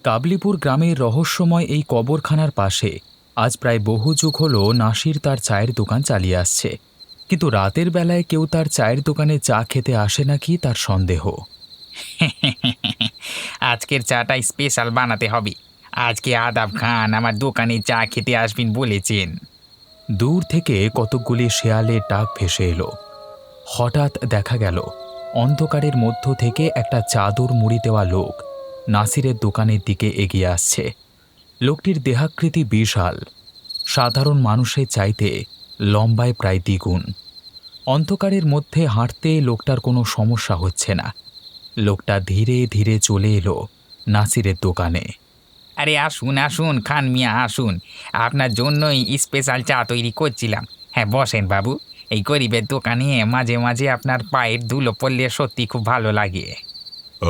কাবলিপুর গ্রামের রহস্যময় এই কবরখানার পাশে আজ প্রায় বহু যুগ হল নাসির তার চায়ের দোকান চালিয়ে আসছে। কিন্তু রাতের বেলায় কেউ তার চায়ের দোকানে চা খেতে আসে নাকি তার সন্দেহ। আজকের চাটা স্পেশাল বানাতে হবে। আজকে আদাব খান আমার দোকানে চা খেতে আসবেন বলেছেন। দূর থেকে কতকগুলি শেয়ালের ডাক ভেসে এলো। হঠাৎ দেখা গেল অন্ধকারের মধ্য থেকে একটা চাদর মুড়ি দেওয়া লোক নাসিরের দোকানের দিকে এগিয়ে আসছে। লোকটির দেহাকৃতি বিশাল, সাধারণ মানুষের চাইতে লম্বায় প্রায় দ্বিগুণ। অন্ধকারের মধ্যে হাঁটতে লোকটার কোনো সমস্যা হচ্ছে না। লোকটা ধীরে ধীরে চলে এলো নাসিরের দোকানে। আরে আসুন আসুন খান মিয়া আসুন, আপনার জন্যই স্পেশাল চা তৈরি করছিলাম। হ্যাঁ বসেন বাবু, এই গরিবের দোকানে মাঝে মাঝে আপনার পায়ের ধুলো পড়লে সত্যি খুব ভালো লাগে।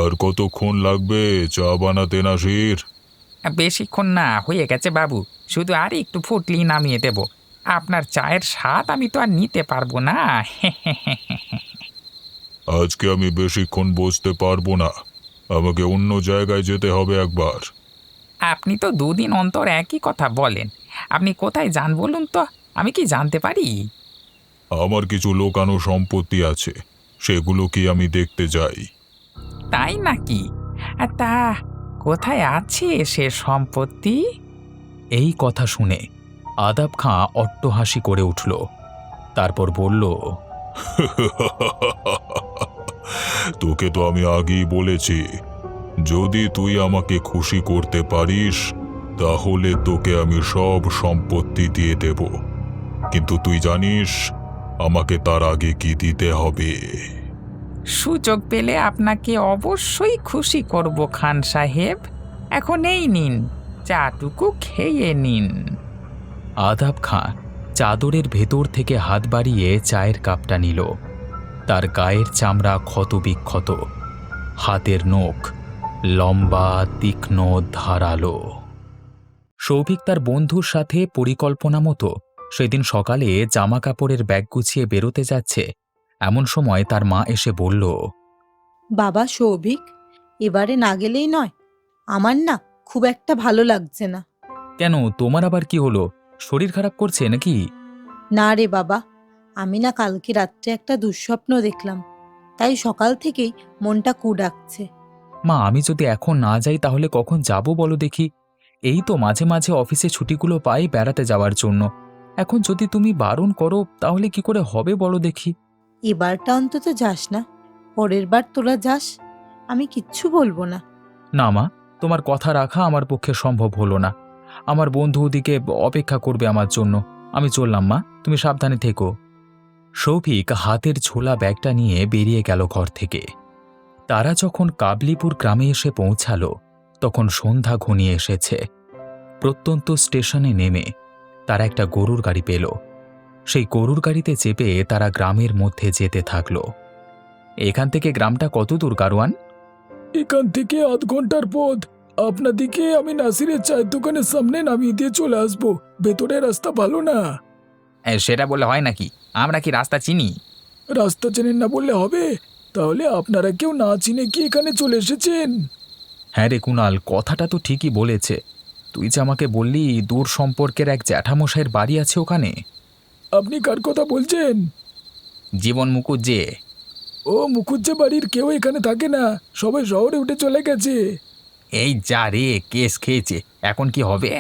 আর কতক্ষণ লাগবে চা বানাতে, নাসির? বেশিক্ষণ না, হয়ে গেছে বাবু, শুধু আর একটু ফুটলেই নামিয়ে দেব। আপনার চায়ের স্বাদ আমি তো আর নিতে পারবো না। আজকে আমি বেশিক্ষণ বসতে পারবো না, আমাকে অন্য জায়গায় যেতে হবে একবার। আপনি তো দুদিন অন্তর একই কথা বলেন। আপনি কোথায় যান বলুন তো, আমি কি জানতে পারি? আমার কিছু লোকানো সম্পত্তি আছে, সেগুলো কি আমি দেখতে যাই। তাই নাকি? তা কোথায় আছে সে সম্পত্তি? এই কথা শুনে আদাব খাঁ অট্টহাসি করে উঠল। তারপর বলল, তোকে তো আমি আগেই বলেছি, যদি তুই আমাকে খুশি করতে পারিস তাহলে তোকে আমি সব সম্পত্তি দিয়ে দেব। কিন্তু তুই জানিস আমাকে তার আগে কি দিতে হবে। সুযোগ পেলে আপনাকে অবশ্যই খুশি করব খান সাহেব। এখন এই নিন, চাটুকু খেয়ে নিন। আদাব খাঁ চাদরের ভেতর থেকে হাত বাড়িয়ে চায়ের কাপটা নিল। তার গায়ের চামড়া ক্ষতবিক্ষত, হাতের নখ লম্বা, তীক্ষ্ণ, ধারালো। সৌভিক তার বন্ধুর সাথে পরিকল্পনা মতো সেদিন সকালে জামা কাপড়ের ব্যাগ গুছিয়ে বেরোতে যাচ্ছে। এমন সময় তার মা এসে বলল, বাবা সৌভিক, এবারে না গেলেই নয়। আমার না খুব একটা ভালো লাগছে না। কেন, তোমার আবার কি হলো? শরীর খারাপ করছে নাকি? না রে বাবা, আমি না কালকে রাত্রে একটা দুঃস্বপ্ন দেখলাম, তাই সকাল থেকেই মনটা কু ডাকছে। মা, আমি যদি এখন না যাই তাহলে কখন যাব বলো দেখি? এই তো মাঝে মাঝে অফিসে ছুটিগুলো পাই বেড়াতে যাওয়ার জন্য। এখন যদি তুমি বারণ করো তাহলে কি করে হবে বলো দেখি? এবারটা অন্তত যাস না, পরের বার তোরা যাস, আমি কিচ্ছু বলবো না। না মা, তোমার কথা রাখা আমার পক্ষে সম্ভব হলো না। আমার বন্ধু ওদিকে অপেক্ষা করবে আমার জন্য। আমি চললাম মা, তুমি সাবধানে থেকো। সৌভিক হাতের ঝোলা ব্যাগটা নিয়ে বেরিয়ে গেল ঘর থেকে। তারা যখন কাবলিপুর গ্রামে এসে পৌঁছালো তখন সন্ধ্যা ঘনিয়ে এসেছে। প্রত্যন্ত স্টেশনে নেমে তারা একটা গরুর গাড়ি পেল। সেই গরুর গাড়িতে চেপে তারা গ্রামের মধ্যে যেতে থাকলো। এখান থেকে গ্রামটা কত দূর গারোয়ান? এখান থেকে আধ ঘন্টার পথ। আপনাদিকে আমি নাসিরের চায়ের দোকানের সামনে নামিয়ে দিয়ে চলে আসবো। ভেতরের রাস্তা ভালো না। সেটা বলে হয় নাকি? আমরা কি রাস্তা চিনি? রাস্তা চেনেন না বললে হবে? তাহলে আপনারা কেউ না চিনে কি এখানে চলে এসেছেন? হ্যাঁ রে কুণাল, কথাটা তো ঠিকই বলেছে। তুই যে আমাকে বললি দূর সম্পর্কের এক জ্যাঠামশাইয়ের বাড়ি আছে ওখানে। আপনি কার কথা বলছেন? জীবন মুকুজ্জে। ও মুখুজ্জে বাড়ির কেউ এখানে থাকে না, সবাই শহরে উঠে চলে গেছে। এই যা রে, কেস খেয়েছে, এখন কি হবে?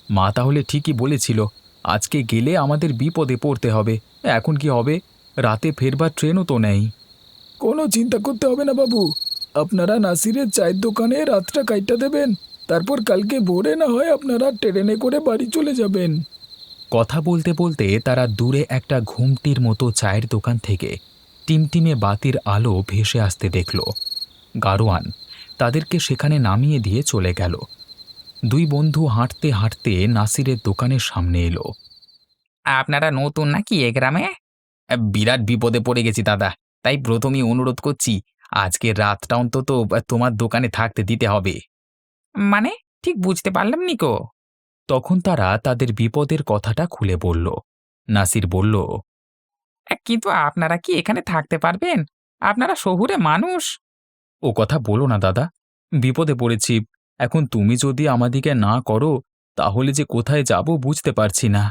মা তাহলে ঠিকই বলেছিল, আজকে গেলে আমাদের বিপদে পড়তে হবে। এখন কি হবে? রাতে ফেরবার ট্রেনও তো নেই। কোনো চিন্তা করতে হবে না বাবু, আপনারা নাসিরের চায়ের দোকানে রাতটা কাইটা দেবেন, তারপর কালকে ভোরে না হয় আপনারা ট্রেনে করে বাড়ি চলে যাবেন। কথা বলতে বলতে তারা দূরে একটা ঘুমটির মতো চায়ের দোকান থেকে টিমটিমে বাতির আলো ভেসে আসতে দেখল। গারোয়ান তাদেরকে সেখানে নামিয়ে দিয়ে চলে গেল। দুই বন্ধু হাঁটতে হাঁটতে নাসিরের দোকানের সামনে এলো। আপনারা নতুন নাকি এ গ্রামে? বিরাট বিপদে পড়ে গেছি দাদা, তাই প্রথমেই অনুরোধ করছি আজকের রাতটা অন্তত তোমার দোকানে থাকতে দিতে হবে। মানে ঠিক বুঝতে পারলাম নিকো। তখন তারা তাদের বিপদের কথাটা খুলে বলল। নাসির বলল, কিন্তু আপনারা কি এখানে থাকতে পারবেন? আপনারা শহুরে মানুষ। ও কথা বলো না দাদা, বিপদে পড়েছি। এখন তুমি যদি আমাদিকে না করো তাহলে যে কোথায় যাব বুঝতে পারছি না।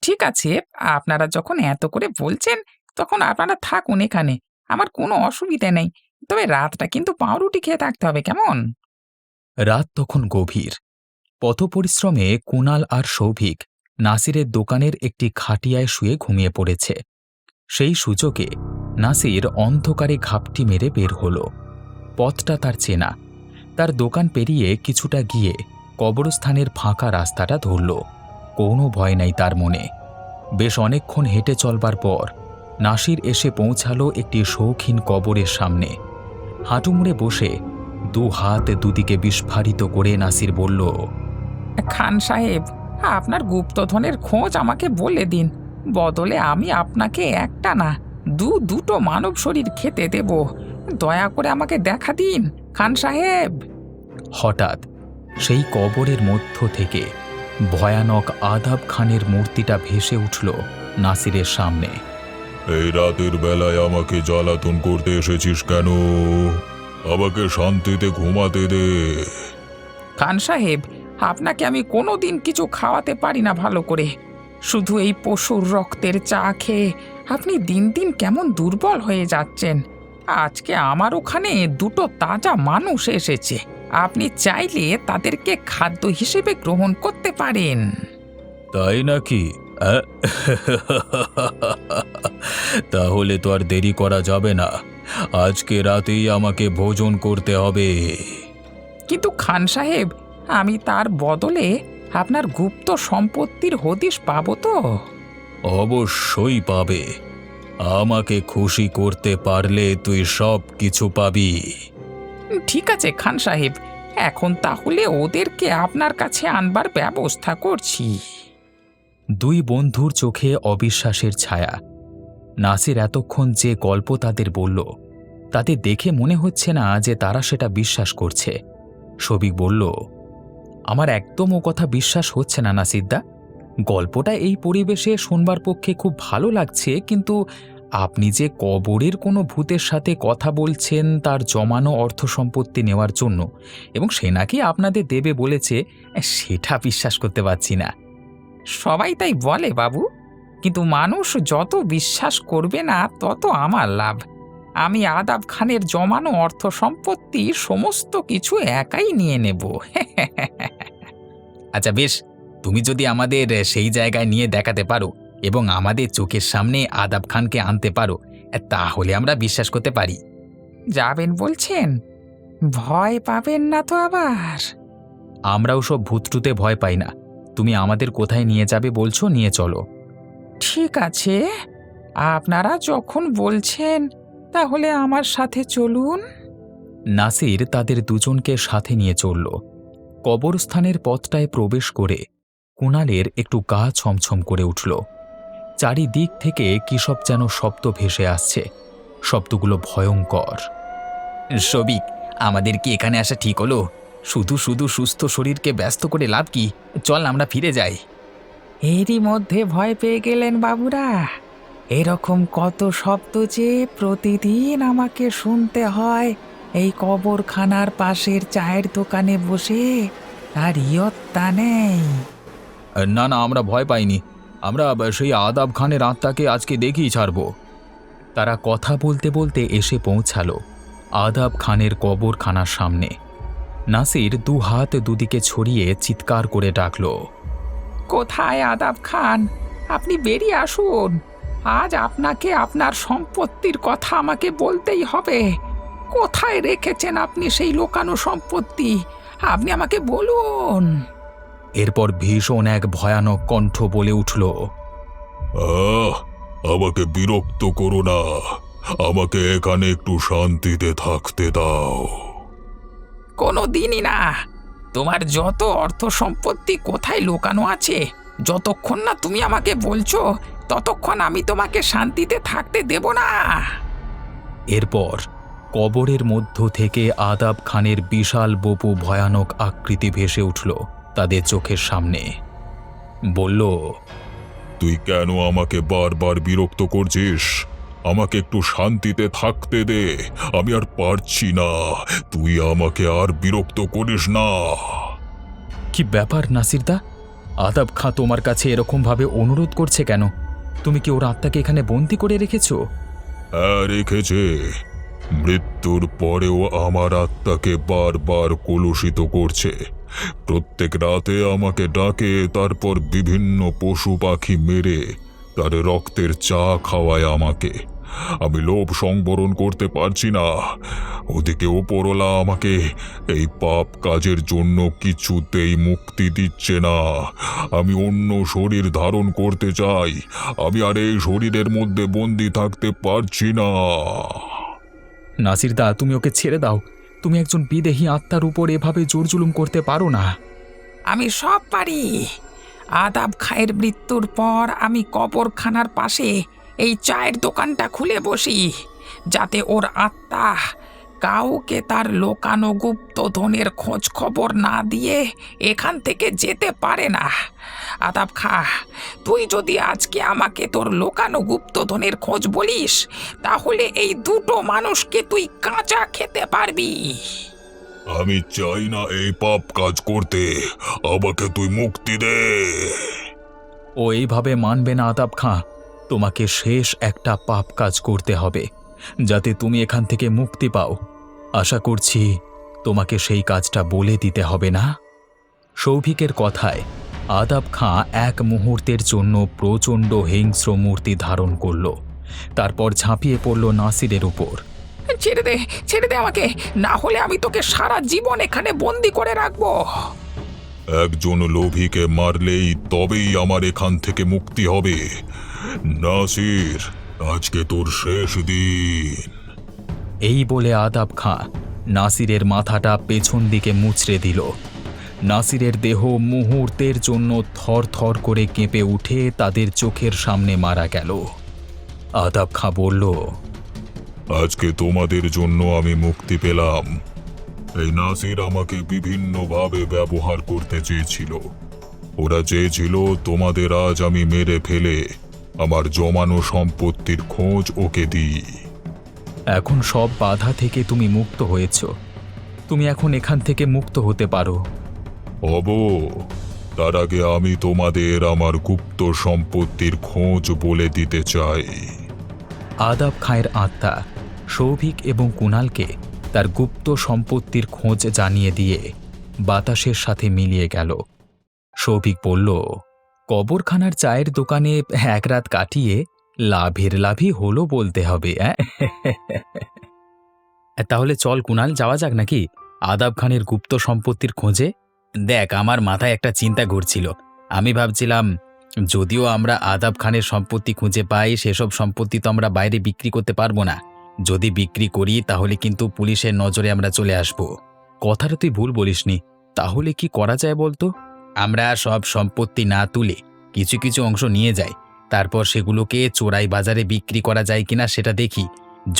ঠিক আছে, আপনারা যখন এত করে বলছেন, তখন আপনারা থাকুন এখানে। আমার কোনো অসুবিধে নেই। তবে রাতটা কিন্তু পাউরুটি খেয়ে থাকতে হবে, কেমন? রাত তখন গভীর। পথপরিশ্রমে কুণাল আর সৌভিক নাসিরের দোকানের একটি খাটিয়ায় শুয়ে ঘুমিয়ে পড়েছে। সেই সুযোগে নাসির অন্ধকারে ঘাপটি মেরে বের হল। পথটা তার চেনা। তার দোকান পেরিয়ে কিছুটা গিয়ে কবরস্থানের ফাঁকা রাস্তাটা ধরল। কোনো ভয় নাই তার মনে। বেশ অনেকক্ষণ হেঁটে চলবার পর নাসির এসে পৌঁছালো একটি শৌখিন কবরের সামনে। হাঁটু মুড়ে বসে দু হাত দুদিকে বিস্ফারিত করে নাসির বলল, খান সাহেব, আপনার গুপ্তধনের খোঁজ আমাকে বলে দিন। বদলে আমি আপনাকে একটা না, দুটো মানব শরীর খেতে দেব। দয়া করে আমাকে দেখা দিন খান সাহেব। হঠাৎ সেই কবরের মধ্য থেকে ভয়ানক আদাব খানের মূর্তিটা ভেসে উঠল নাসিরের সামনে। এই রাতের বেলায় আমাকে জ্বালাতন করতে এসেছিস কেন? আমাকে শান্তিতে ঘুমাতে দে। খান সাহেব, আপনাকে আমি কোনোদিন কিছু খাওয়াতে পারি না ভালো করে। শুধু এই পশুর রক্তের চা খেয়ে আপনি দিন দিন কেমন দুর্বল হয়ে যাচ্ছেন। আজকে আমার ওখানে দুটো তাজা মানুষ এসেছে। আপনি চাইলে তাদেরকে খাদ্য হিসেবে গ্রহণ করতে পারেন। তাই নাকি? তাহলে তো আর দেরি করা যাবে না। আজকে রাতেই আমাকে ভোজন করতে হবে। কিন্তু খান সাহেব, আমি তার বদলে আপনার গুপ্ত সম্পত্তির হদিশ পাবো তো? অবশ্যই পাবে। আমাকে খুশি করতে পারলে তুই সব কিছু পাবি। ঠিক আছে খান সাহেব, এখন তাহলে ওদেরকে আপনার কাছে আনবার ব্যবস্থা করছি। দুই বন্ধুর চোখে অবিশ্বাসের ছায়া। নাসির এতক্ষণ যে গল্প তাদের বলল, তাদের দেখে মনে হচ্ছে না যে তারা সেটা বিশ্বাস করছে। সবিক বলল, আমার একদম ও কথা বিশ্বাস হচ্ছে না নাসিরদা। গল্পটা এই পরিবেশে শুনবার পক্ষে খুব ভালো লাগছে, কিন্তু আপনি যে কবরের কোনো ভূতের সাথে কথা বলছেন তার জমানো অর্থ সম্পত্তি নেওয়ার জন্য, এবং সে নাকি আপনাদের দেবে বলেছে, সেটা বিশ্বাস করতে পারছি না। সবাই তাই বলে বাবু, কিন্তু মানুষ যত বিশ্বাস করবে না তত আমার লাভ। আমি আদাব খানের জমানো অর্থ সম্পত্তি সমস্ত কিছু একাই নিয়ে নেব। আচ্ছা বেশ, তুমি যদি আমাদের সেই জায়গায় নিয়ে দেখাতে পারো এবং আমাদের চোখের সামনে আদাব খানকে আনতে পারো, তাহলে আমরা বিশ্বাস করতে পারি। যাবেন বলছেন? ভয় পাবেন না তো আবার? আমরাও সব ভূতটুতে ভয় পাই না। তুমি আমাদের কোথায় নিয়ে যাবে বলছো, নিয়ে চলো। ঠিক আছে, আপনারা যখন বলছেন তাহলে আমার সাথে চলুন। নাসির তাদের দুজনকে সাথে নিয়ে চলল। কবরস্থানের পথটায় প্রবেশ করে কুণালের একটু গা ছমছম করে উঠল। চারিদিক থেকে কী সব যেন শব্দ ভেসে আসছে। শব্দগুলো ভয়ঙ্কর। সবিক, আমাদের কি এখানে আসা ঠিক হলো? শুধু শুধু সুস্থ শরীরকে ব্যস্ত করে লাভ কি? চল আমরা ফিরে যাই। এরই মধ্যে ভয় পেয়ে গেলেন বাবুরা? এরকম কত শব্দ যে প্রতিদিন আমাকে শুনতে হয় এই কবরখানার পাশের চায়ের দোকানে বসে, আর ইয়ত্তা নেই। না না, আমরা ভয় পাইনি। আমরা সেই আদাব খানের আত্মাকে আজকে দেখেই ছাড়ব। তারা কথা বলতে বলতে এসে পৌঁছালো আদাব খানের কবরখানার সামনে। নাসির দু হাত দুদিকে ছড়িয়ে চিৎকার করে ডাকল, কোথায় আদাব খান? আপনি বেরিয়ে আসুন। আজ আপনাকে আপনার সম্পত্তির কথা আমাকে বলতেই হবে। কোথায় রেখেছেন আপনি সেই লোকানো সম্পত্তি? আপনি আমাকে বলুন। এরপর ভীষণ এক ভয়ানক কণ্ঠ বলে উঠল, আমাকে বিরক্ত করো না। আমাকে এখানে একটু শান্তিতে থাকতে দাও। কোনো দিনই না। তোমার যত অর্থ সম্পত্তি কোথায় লুকানো আছে, যতক্ষণ না তুমি আমাকে বলছো ততক্ষণ আমি তোমাকে শান্তিতে থাকতে দেব না। এরপর কবরের মধ্য থেকে আদাব খানের বিশাল বপু ভয়ানক আকৃতি ভেসে উঠল তাদের চোখের সামনে। বলল, তুই কেন আমাকে বারবার বিরক্ত করছিস? আমাকে একটু শান্তিতে থাকতে দে। আমি আর পারছি না, তুই আমাকে আর বিরক্ত করিস না। কি ব্যাপার নাসিরদা, আদাব খাঁ তোমার কাছে এরকমভাবে অনুরোধ করছে কেন? তুমি কি ওর আত্মাকে এখানে বন্দি করে রেখেছো? হ্যাঁ, রেখেছে। মৃত্যুর পরেও আমার আত্মাকে বারবার কলুষিত করছে। প্রত্যেক রাতে আমাকে ডাকে, তারপর বিভিন্ন পশু পাখি মেরে তার রক্তের চা খাওয়ায় আমাকে। আমি লোভ সংবরণ করতে পারছি না। ওদিকে ওপরওয়ালা আমাকে এই পাপ কাজের জন্য কিছুতেই মুক্তি দিচ্ছে না। আমি অন্য শরীর ধারণ করতে চাই। আমি আর এই শরীরের মধ্যে বন্দি থাকতে পারছি না। নাসিরদা, তুমি ওকে ছেড়ে দাও। তুমি একজন বিদেহী আত্মার উপর এভাবে জোর জুলুম করতে পারো না। আমি সব পারি। আদাব খায়ের মৃত্যুর পর আমি কবরখানার পাশে এই চায়ের দোকানটা খুলে বসি, যাতে ওর আত্মা কাউকে তার লোকানো গুপ্তধনের খোঁজ খবর না দিয়ে এখান থেকে যেতে পারে না। আদাব খা, তুই যদি আজকে আমাকে তোর লোকানো গুপ্তধনের খোঁজ বলিস, তাহলে এই দুটো মানুষকে তুই কাঁচা খেতে পারবি। আমি চাই না এই পাপ কাজ করতে। আমাকে তুই মুক্তি দে। ও এইভাবে মানবে না আদাব খাঁ। তোমাকে শেষ একটা পাপ কাজ করতে হবে, যাতে তুমি এখান থেকে মুক্তি পাও। আশা করছি তোমাকে সেই কাজটা বলে দিতে হবে না। সৌভিকের কথায় আদাব খাঁ এক মুহূর্তের জন্য প্রচণ্ড হিংস্র মূর্তি ধারণ করল। তারপর ঝাঁপিয়ে পড়ল নাসিরের উপর। ছেড়ে দে আমাকে, না হলে আমি তোকে সারা জীবন এখানে বন্দি করে রাখবো। একজন লোভীকে মারলেই তবেই আমার এখান থেকে মুক্তি হবে। নাসির, আজকে তোর শেষ দিন। এই বলে আদাব খাঁ নাসিরের মাথাটা পেছন দিকে মুচড়ে দিল। নাসিরের দেহ মুহূর্তের জন্য থর থর করে কেঁপে উঠে তাদের চোখের সামনে মারা গেল। আদাব খাঁ বলল, আজকে তোমাদের জন্য আমি মুক্তি পেলাম। এই নাসির আমাকে বিভিন্নভাবে ব্যবহার করতে চেয়েছিল। ওরা চেয়েছিল তোমাদের আজ আমি মেরে ফেলে আমার জমানো সম্পত্তির খোঁজ ওকে দিই। এখন সব বাধা থেকে তুমি মুক্ত হয়েছ। তুমি এখন এখান থেকে মুক্ত হতে পারো। তার আগে আমি তোমাদের আমার গুপ্ত সম্পত্তির খোঁজ বলে দিতে চাই। আদাব খাঁয়ের আত্মা সৌভিক এবং কুণালকে তার গুপ্ত সম্পত্তির খোঁজ জানিয়ে দিয়ে বাতাসের সাথে মিলিয়ে গেল। সৌভিক বলল, কবরখানার চায়ের দোকানে এক রাত কাটিয়ে লাভের লাভই হলো বলতে হবে। তাহলে চল কুণাল, যাওয়া যাক নাকি আদাব খানের গুপ্ত সম্পত্তির খোঁজে। দেখ, আমার মাথায় একটা চিন্তা ঘুরছিল। আমি ভাবছিলাম, যদিও আমরা আদাব খানের সম্পত্তি খুঁজে পাই, সেসব সম্পত্তি তো আমরা বাইরে বিক্রি করতে পারবো না। যদি বিক্রি করি তাহলে কিন্তু পুলিশের নজরে আমরা চলে আসব। কথাটা তুই ভুল বলিসনি। তাহলে কি করা যায় বলতো? আমরা সব সম্পত্তি না তুলে কিছু কিছু অংশ নিয়ে যাই, তারপর সেগুলোকে চোরাই বাজারে বিক্রি করা যায় কিনা সেটা দেখি।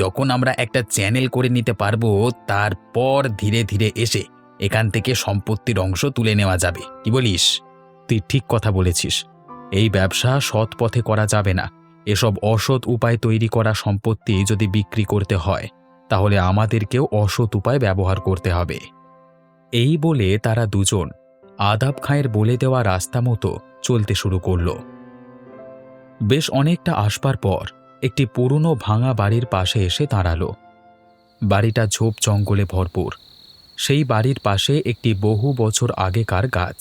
যখন আমরা একটা চ্যানেল করে নিতে পারবো, তারপর ধীরে ধীরে এসে এখান থেকে সম্পত্তির অংশ তুলে নেওয়া যাবে। কি বলিস? তুই ঠিক কথা বলেছিস। এই ব্যবসা সৎ পথে করা যাবে না। এসব অসৎ উপায় তৈরি করা সম্পত্তি যদি বিক্রি করতে হয়, তাহলে আমাদেরকেও অসৎ উপায় ব্যবহার করতে হবে। এই বলে তারা দুজন আদাব খাঁয়ের বলে দেওয়া রাস্তা মতো চলতে শুরু করল। বেশ অনেকটা আসবার পর একটি পুরনো ভাঙা বাড়ির পাশে এসে দাঁড়ালো। বাড়িটা ঝোপ জঙ্গলে ভরপুর। সেই বাড়ির পাশে একটি বহু বছর আগেকার গাছ।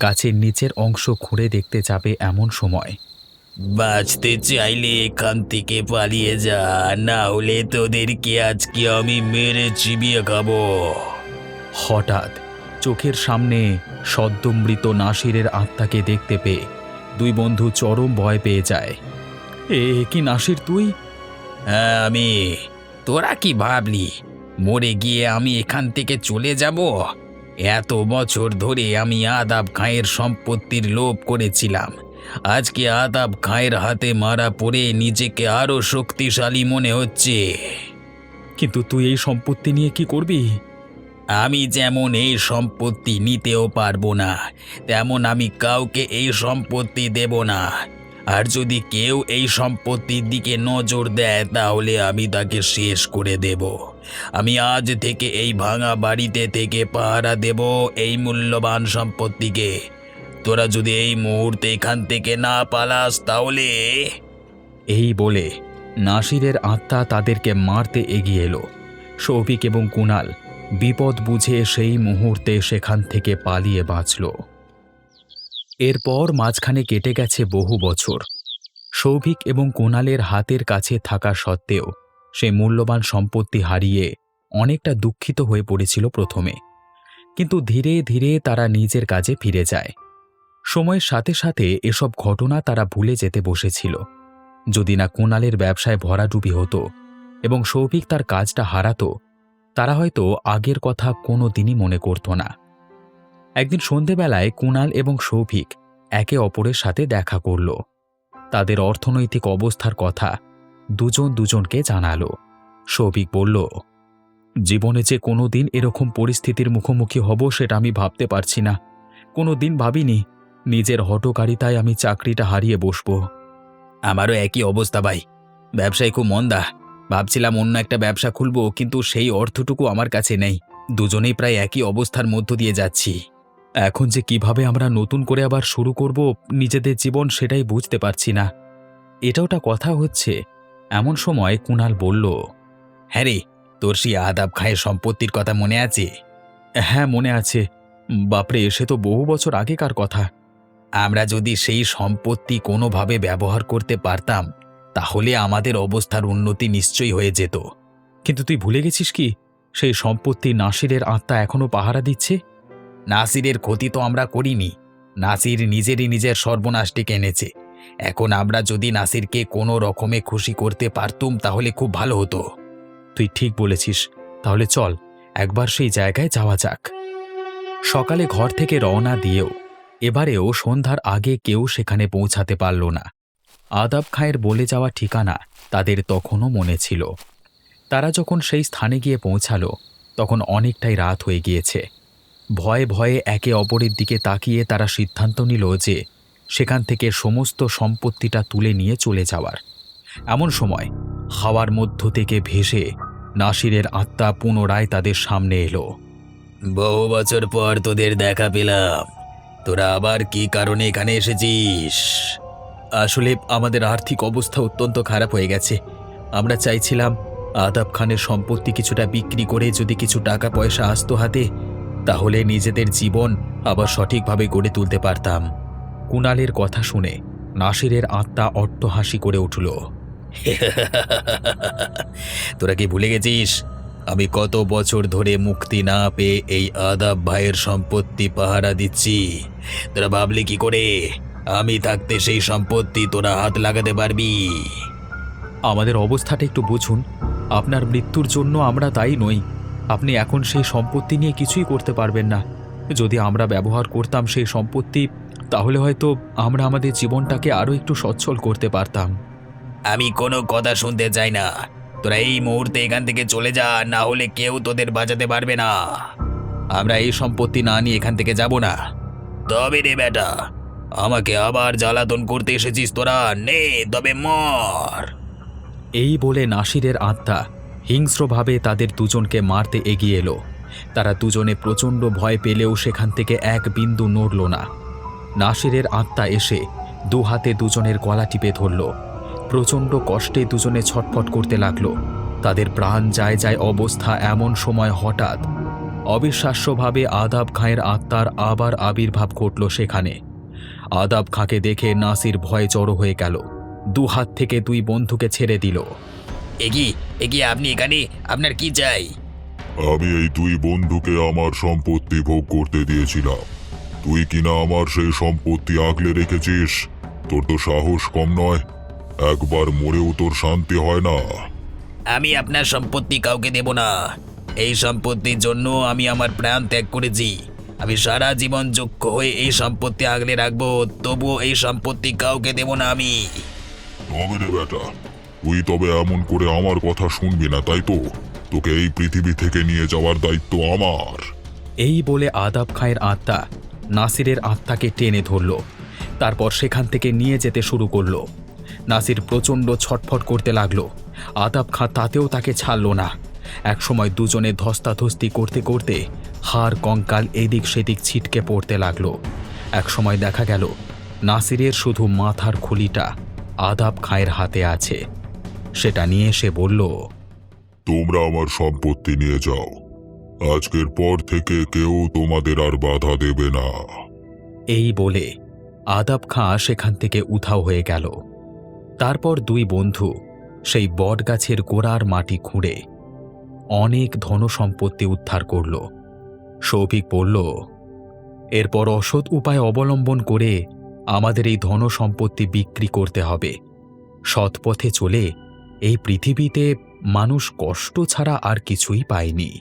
গাছের নিচের অংশ খুঁড়ে দেখতে যাবে এমন সময়, বাঁচতে চাইলে এখান থেকে পালিয়ে যা, না হলে তোদেরকে আজকে আমি মেরে চিবিয়ে খাবো। হঠাৎ চোখের সামনে সদ্যমৃত নাসিরের আত্মাকে দেখতে পেয়ে দুই বন্ধু চরম ভয় পেয়ে যায়। এ কি নাসির তুই? হ্যাঁ আমি। তোরা কি ভাবলি মরে গিয়ে আমি এখান থেকে চলে যাব? এত বছর ধরে আমি আদাব খাঁয়ের সম্পত্তির লোভ করেছিলাম। আজকে আদাব খাঁয়ের হাতে মারা পড়ে নিজেকে আরো শক্তিশালী মনে হচ্ছে। কিন্তু তুই এই সম্পত্তি নিয়ে কি করবি? আমি যেমন এই সম্পত্তি নিতেও পারবো না, তেমন আমি কাউকে এই সম্পত্তি দেব না। আর যদি কেউ এই সম্পত্তির দিকে নজর দেয় তাহলে আমি তাকে শেষ করে দেব। আমি আজ থেকে এই ভাঙা বাড়িতে থেকে পাহারা দেব এই মূল্যবান সম্পত্তিকে। তোরা যদি এই মুহূর্তে এখান থেকে না পালাস তাহলে। এই বলে নাসিরের আত্মা তাদেরকে মারতে এগিয়ে এলো। শৌভিক এবং কুণাল বিপদ বুঝে সেই মুহূর্তে সেখান থেকে পালিয়ে বাঁচল। এরপর মাঝখানে কেটে গেছে বহু বছর। শৌভিক এবং কুণালের হাতের কাছে থাকা সত্ত্বেও সে মূল্যবান সম্পত্তি হারিয়ে অনেকটা দুঃখিত হয়ে পড়েছিল প্রথমে, কিন্তু ধীরে ধীরে তারা নিজের কাজে ফিরে যায়। সময়ের সাথে সাথে এসব ঘটনা তারা ভুলে যেতে বসেছিল। যদি না কুণালের ব্যবসায় ভরাডুবি হতো এবং শৌভিক তার কাজটা হারাতো, তারা হয়তো আগের কথা কোনো দিনই মনে করত না। একদিন সন্ধেবেলায় কুণাল এবং শৌভিক একে অপরের সাথে দেখা করল। তাদের অর্থনৈতিক অবস্থার কথা দুজন দুজনকে জানালো। শৌভিক বলল, জীবনে যে কোনো দিন এরকম পরিস্থিতির মুখোমুখি হব সেটা আমি ভাবতে পারছি না। কোনো দিন ভাবিনি নিজের হঠকারিতায় আমি চাকরিটা হারিয়ে বসব। আমারও একই অবস্থা ভাই, ব্যবসায় খুব মন্দা। ভাবছিলাম অন্য একটা ব্যবসা খুলব, কিন্তু সেই অর্থটুকু আমার কাছে নেই। দুজনেই প্রায় একই অবস্থার মধ্য দিয়ে যাচ্ছি। এখন যে কিভাবে আমরা নতুন করে আবার শুরু করব নিজেদের জীবন সেটাই বুঝতে পারছি না। এটা ওটা কথা হচ্ছে এমন সময় কুণাল বলল, হ্যাঁ রে, তোর সেই আদাব খায়ের সম্পত্তির কথা মনে আছে? হ্যাঁ মনে আছে। বাপরে, সে তো বহু বছর আগেকার কথা। আমরা যদি সেই সম্পত্তি কোনোভাবে ব্যবহার করতে পারতাম তাহলে আমাদের অবস্থার উন্নতি নিশ্চয়ই হয়ে যেত। কিন্তু তুই ভুলে গেছিস কি, সেই সম্পত্তি নাসিরের আত্মা এখনো পাহারা দিচ্ছে। নাসিরের ক্ষতি তো আমরা করিনি। নাসির নিজের সর্বনাশ ডেকে এনেছে। এখন আমরা যদি নাসিরকে কোনো রকমে খুশি করতে পারতুম তাহলে খুব ভালো হতো। তুই ঠিক বলেছিস, তাহলে চল একবার সেই জায়গায় যাওয়া যাক। সকালে ঘর থেকে রওনা দিয়েও এবারেও সন্ধ্যার আগে কেউ সেখানে পৌঁছাতে পারল না। আদাব খাঁয়ের বলে যাওয়া ঠিকানা তাদের তখনও মনে ছিল। তারা যখন সেই স্থানে গিয়ে পৌঁছালো তখন অনেকটাই রাত হয়ে গিয়েছে। ভয়ে ভয়ে একে অপরের দিকে তাকিয়ে তারা সিদ্ধান্ত নিল যে সেখান থেকে সমস্ত সম্পত্তিটা তুলে নিয়ে চলে যাওয়ার। এমন সময় হাওয়ার মধ্য থেকে ভেসে নাসিরের আত্মা পুনরায় তাদের সামনে এলো। বহু বছর পর তোদের দেখা পেলাম। তোরা আবার কি কারণে এখানে এসেছিস? আসলে আমাদের আর্থিক অবস্থা অত্যন্ত খারাপ হয়ে গেছে। আমরা চাইছিলাম আদাব খানের সম্পত্তি কিছুটা বিক্রি করে যদি কিছু টাকা পয়সা আসতো হাতে, তাহলে নিজেদের জীবন আবার সঠিকভাবে গড়ে তুলতে পারতাম। কুণালের কথা শুনে নাসিরের আত্মা অট্টহাসি করে উঠল। তোরা কি ভুলে গেছিস আমি কত বছর ধরে মুক্তি না পেয়ে এই আদাব ভাইয়ের সম্পত্তি পাহারা দিচ্ছি? তোরা ভাবলি কি করে আমি থাকতে সেই সম্পত্তি তোরা হাত লাগাতে পারবি? আমাদের অবস্থাটা একটু বুঝুন। আপনার মৃত্যুর জন্য আমরা দায়ী নই। আপনি এখন সেই সম্পত্তি নিয়ে কিছুই করতে পারবেন না। যদি আমরা ব্যবহার করতাম সেই সম্পত্তি, তাহলে হয়তো আমরা আমাদের জীবনটাকে আরও একটু সচ্ছল করতে পারতাম। আমি কোনো কথা শুনতে চাই না। তোরা এই মুহূর্তে এখান থেকে চলে যা, না হলে কেউ তোদের বাঁচাতে পারবে না। আমরা এই সম্পত্তি না নিয়ে এখান থেকে যাব না। তবে রে বেটা, আমাকে আবার জ্বালাতন করতে এসেছিস তোরা? নে তবে মর। এই বলে নাসিরের আত্মা হিংস্রভাবে তাদের দুজনকে মারতে এগিয়ে এলো। তারা দুজনে প্রচণ্ড ভয় পেলেও সেখান থেকে এক বিন্দু নড়ল না। নাসিরের আত্মা এসে দু হাতে দুজনের গলা টিপে ধরল। প্রচণ্ড কষ্টে দুজনে ছটফট করতে লাগলো। তাদের প্রাণ যায় যায় অবস্থা। এমন সময় হঠাৎ অবিশ্বাস্যভাবে আদাব খাঁয়ের আত্মার আবার আবির্ভাব ঘটল সেখানে। আদাব খাঁকে দেখে নাসির ভয়ে জড়ো হয়ে গেল। দু হাত থেকে দুই বন্ধুকে ছেড়ে দিল। এগিয়ে আপনি এখানে, আপনার কি চাই? আমি এই দুই বন্ধুকে আমার সম্পত্তি ভোগ করতে দিয়েছিলাম। তুই কিনা আমার সেই সম্পত্তি আগলে রেখেছিস। তোর তো সাহস কম নয়। একবার মরেও তোর শান্তি হয় না। আমি আপনার সম্পত্তি কাউকে দেব না। এই সম্পত্তির জন্য আমি আমার প্রাণ ত্যাগ করেছি। আমি সারা জীবন যোগ্য হয়ে এই সম্পত্তি আগলে রাখবো, তবুও এই সম্পত্তি কাউকে দেব না আমি। তবে রে বেটা, তুই তবে এমন করে আমার কথা শুনবি না, তাই তো? তোকে এই পৃথিবী থেকে নিয়ে যাওয়ার দায়িত্ব আমার। এই বলে আদাব খাঁয়ের আত্মা নাসিরের আত্মাকে টেনে ধরল। তারপর সেখান থেকে নিয়ে যেতে শুরু করলো। নাসির প্রচণ্ড ছটফট করতে লাগলো। আদাব খাঁ তাতেও তাকে ছাড়ল না। একসময় দুজনে ধস্তাধস্তি করতে করতে হাড় কঙ্কাল এদিক সেদিক ছিটকে পড়তে লাগলো। একসময় দেখা গেল নাসিরের শুধু মাথার খুলিটা আদাব খাঁয়ের হাতে আছে। সেটা নিয়ে সে বলল, তোমরা আমার সম্পত্তি নিয়ে যাও। আজকের পর থেকে কেউ তোমাদের আর বাধা দেবে না। এই বলে আদাব খাঁ সেখান থেকে উধাও হয়ে গেল। তারপর দুই বন্ধু সেই বটগাছের গোড়ার মাটি খুঁড়ে অনেক ধনসম্পত্তি উদ্ধার করল। শৌভিক বলল, এরপর অসৎ উপায় অবলম্বন করে আমাদের এই ধনসম্পত্তি বিক্রি করতে হবে। সৎ পথে চলে এই পৃথিবীতে মানুষ কষ্ট ছাড়া আর কিছুই পায়নি।